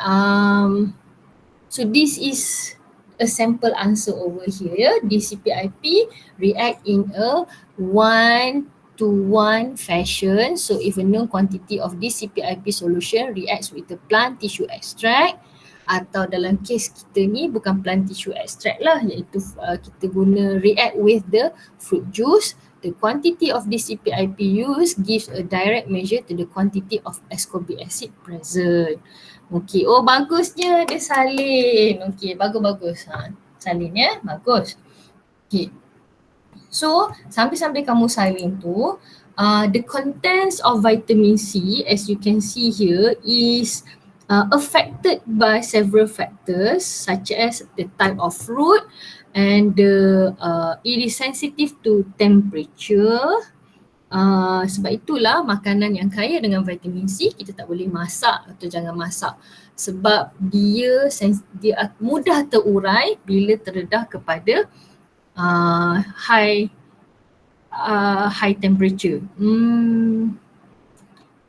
so this is a sample answer over here. DCPIP react in a 1:1 fashion. So if a known quantity of DCPIP solution reacts with the plant tissue extract, atau dalam kes kita ni bukan plant tissue extract lah, iaitu kita guna react with the fruit juice, the quantity of DCPIP used gives a direct measure to the quantity of ascorbic acid present. Okay, oh bagusnya dia salin. Okay, bagus-bagus. Salin ya, bagus. Okay. So, sambil-sambil kamu salin tu, the contents of vitamin C, as you can see here, is affected by several factors such as the type of fruit and it is sensitive to temperature. Sebab itulah makanan yang kaya dengan vitamin C kita tak boleh masak atau jangan masak, sebab dia mudah terurai bila terdedah kepada high temperature.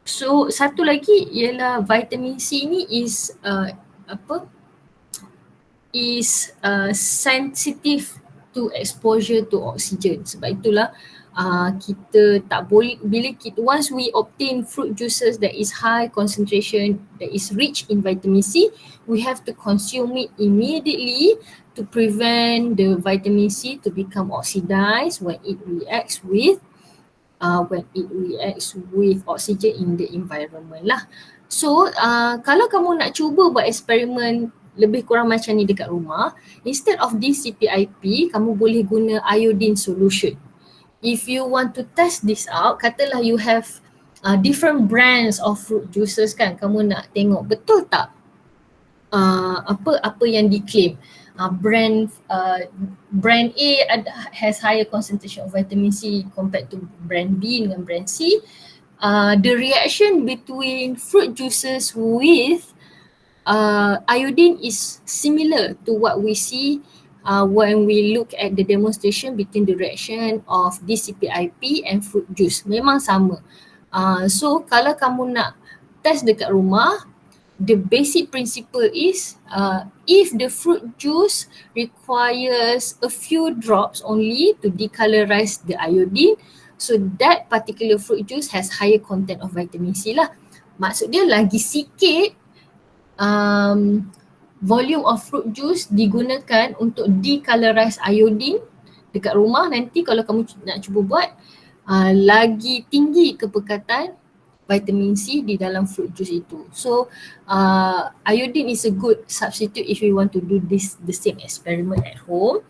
So satu lagi ialah vitamin C ni is sensitive to exposure to oxygen. Sebab itulah kita tak boleh, bila kita, once we obtain fruit juices that is high concentration, that is rich in vitamin C, we have to consume it immediately to prevent the vitamin C to become oxidized when it reacts with oxygen in the environment lah. So kalau kamu nak cuba buat eksperimen lebih kurang macam ni dekat rumah, instead of this CPIP, kamu boleh guna iodine solution. If you want to test this out, katalah you have different brands of fruit juices kan, kamu nak tengok betul tak apa yang diklaim. Brand A has higher concentration of vitamin C compared to brand B dengan brand C. The reaction between fruit juices with iodine is similar to what we see when we look at the demonstration between the reaction of DCPIP and fruit juice. Memang sama. So kalau kamu nak test dekat rumah, the basic principle is if the fruit juice requires a few drops only to decolorize the iodine, so that particular fruit juice has higher content of vitamin C lah. Maksud dia lagi sikit volume of fruit juice digunakan untuk decolorize iodine dekat rumah, nanti kalau kamu nak cuba buat, lagi tinggi kepekatan vitamin C di dalam fruit juice itu. So iodine is a good substitute if you want to do the same experiment at home.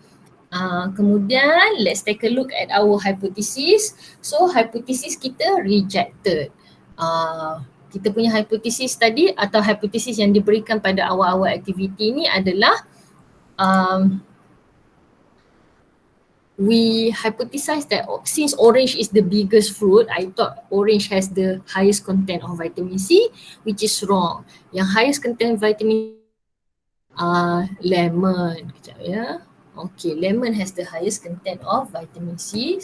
Kemudian let's take a look at our hypothesis. So hypothesis kita rejected. Kita punya hypothesis tadi atau hypothesis yang diberikan pada awal-awal aktiviti ni adalah we hypothesize that since orange is the biggest fruit, I thought orange has the highest content of vitamin C, which is wrong. Yang highest content vitamin lemon. Kejap ya. Okay, lemon has the highest content of vitamin C.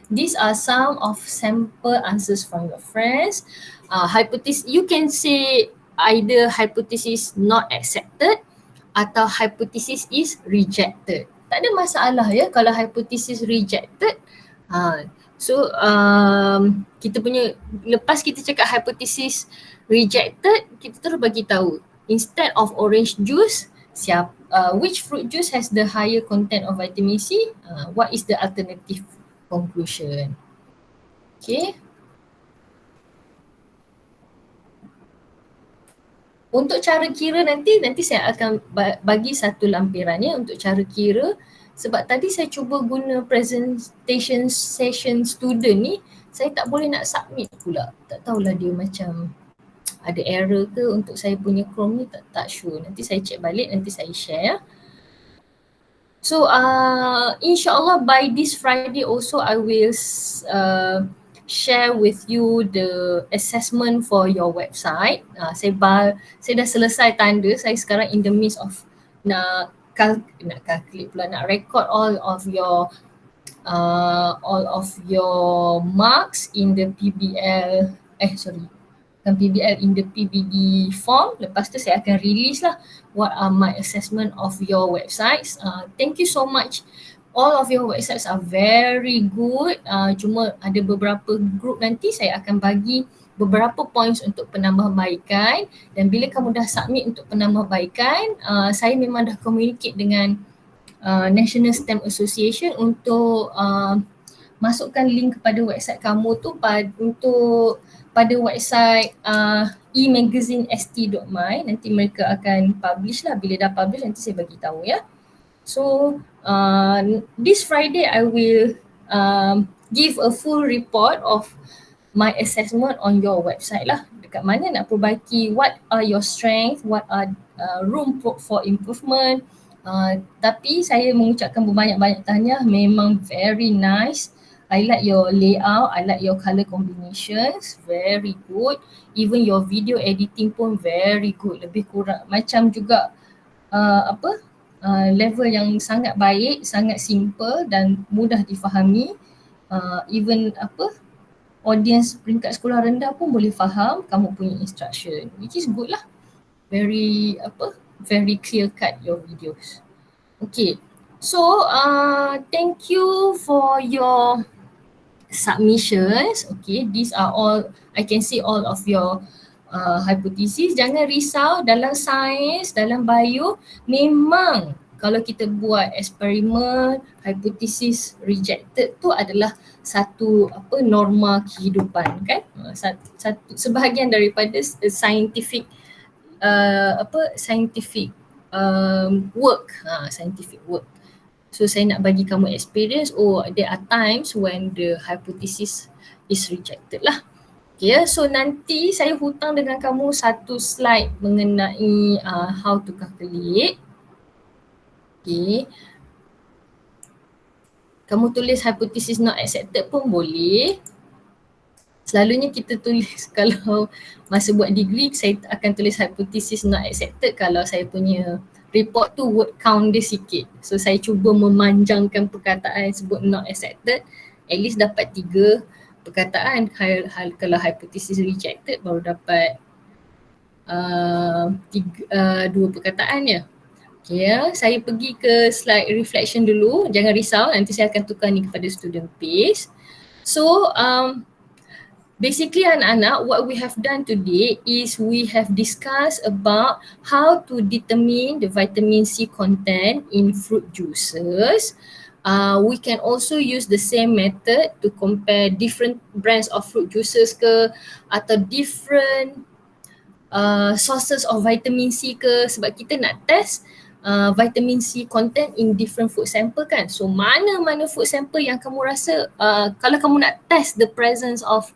These are some of sample answers from your friends. Hypothesis, you can say either hypothesis not accepted atau hypothesis is rejected. Tak ada masalah ya kalau hypothesis rejected. So kita punya, lepas kita cakap hypothesis rejected, kita terus bagi tahu instead of orange juice, which fruit juice has the higher content of vitamin C? What is the alternative conclusion? Okay. Untuk cara kira nanti saya akan bagi satu lampirannya untuk cara kira, sebab tadi saya cuba guna presentation session student ni, saya tak boleh nak submit pula. Tak tahulah dia macam ada error ke untuk saya punya Chrome ni, tak sure. Nanti saya check balik, nanti saya share ya. So insyaAllah by this Friday also I will share with you the assessment for your website. Saya dah selesai tanda, saya sekarang in the midst of nak calculate pula, nak record all of your marks in the PBL, bukan PBL, in the PBD form. Lepas tu saya akan release lah what are my assessment of your websites. Thank you so much. All of your websites are very good. Cuma ada beberapa group nanti saya akan bagi beberapa points untuk penambahbaikan, dan bila kamu dah submit untuk penambahbaikan, saya memang dah communicate dengan National STEM Association untuk masukkan link kepada website kamu tu pada website e-magazine.st.my. Nanti mereka akan publish lah. Bila dah publish nanti saya bagi tahu ya. So this Friday I will give a full report of my assessment on your website lah. Dekat mana nak perbaiki, what are your strengths, what are room for improvement. Tapi saya mengucapkan berbanyak-banyak tahniah, memang very nice. I like your layout, I like your color combinations, very good. Even your video editing pun very good. Lebih kurang macam juga level yang sangat baik, sangat simple dan mudah difahami. Even audience peringkat sekolah rendah pun boleh faham kamu punya instruction, which is good lah. Very clear cut your videos. Okay, so thank you for your submissions. Okay, these are all, I can see all of your hypothesis. Jangan risau, dalam sains, dalam bio, memang kalau kita buat eksperimen, hipotesis rejected tu adalah satu norma kehidupan kan. Satu sebahagian daripada scientific scientific work, scientific work. So saya nak bagi kamu experience, there are times when the hypothesis is rejected lah. Okay, so nanti saya hutang dengan kamu satu slide mengenai how to calculate. Okay. Kamu tulis hypothesis not accepted pun boleh. Selalunya kita tulis kalau masa buat degree saya akan tulis hypothesis not accepted kalau saya punya report tu word count dia sikit. So saya cuba memanjangkan perkataan sebut not accepted, at least dapat 3 perkataan. Kalau hypothesis rejected baru dapat 2 perkataan ya. Okay, saya pergi ke slide reflection dulu, jangan risau nanti saya akan tukar ni kepada student pace. So basically anak-anak, what we have done today is we have discussed about how to determine the vitamin C content in fruit juices. We can also use the same method to compare different brands of fruit juices ke atau different sources of vitamin C ke, sebab kita nak test vitamin C content in different food sample kan. So mana-mana food sample yang kamu rasa kalau kamu nak test the presence of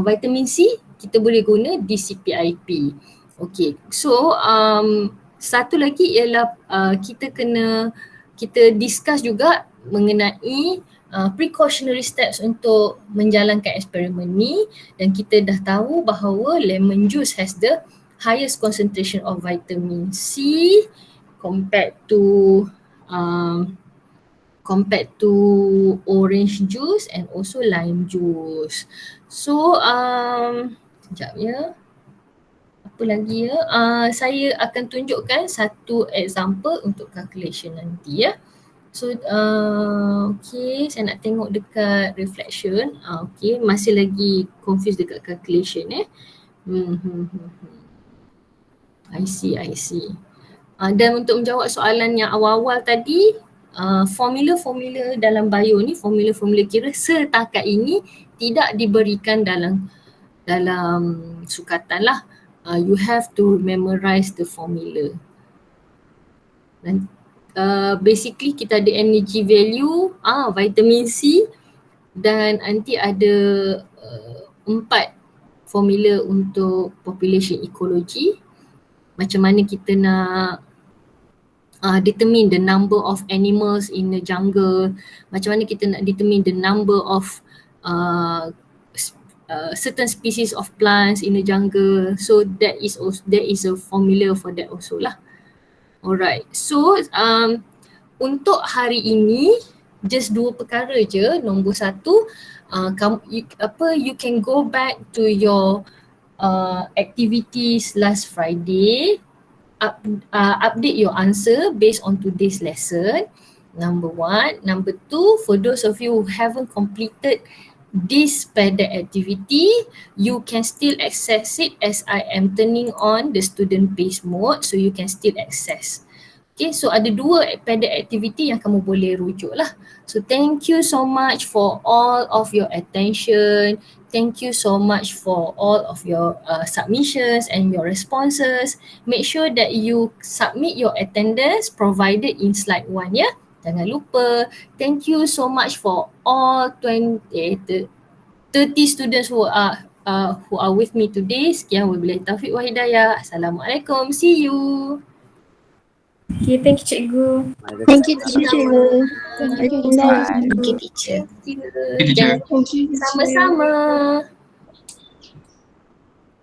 vitamin C, kita boleh guna DCPIP. Okay, so satu lagi ialah kita discuss juga mengenai precautionary steps untuk menjalankan eksperimen ni, dan kita dah tahu bahawa lemon juice has the highest concentration of vitamin C compared to orange juice and also lime juice. So sekejap ya. Apa lagi ya? Saya akan tunjukkan satu example untuk calculation nanti ya. So okay, saya nak tengok dekat reflection. Okay, masih lagi confused dekat calculation I see. Dan untuk menjawab soalan yang awal-awal tadi, formula-formula dalam bio ni, formula-formula kira setakat ini tidak diberikan dalam sukatan lah. You have to memorize the formula. Dan basically kita ada energy value, vitamin C, dan nanti ada 4 formula untuk population ecology. Macam mana kita nak determine the number of animals in the jungle, macam mana kita nak determine the number of certain species of plants in the jungle. So there is a formula for that also lah. Alright, so untuk hari ini just 2 perkara je. Nombor 1, you can go back to your activities last Friday, update your answer based on today's lesson. Number 1. Number 2, for those of you who haven't completed this padded activity, you can still access it as I am turning on the student pace mode, so you can still access. Okay, so ada 2 padded activity yang kamu boleh rujuk lah. So thank you so much for all of your attention. Thank you so much for all of your submissions and your responses. Make sure that you submit your attendance provided in slide 1 ya. Jangan lupa. Thank you so much for all 30 students who are with me today. Sekian, wabillahi taufiq wa hidayah. Assalamualaikum. See you. Okay, thank you cikgu. Thank you teacher. Thank you teacher. Sama-sama.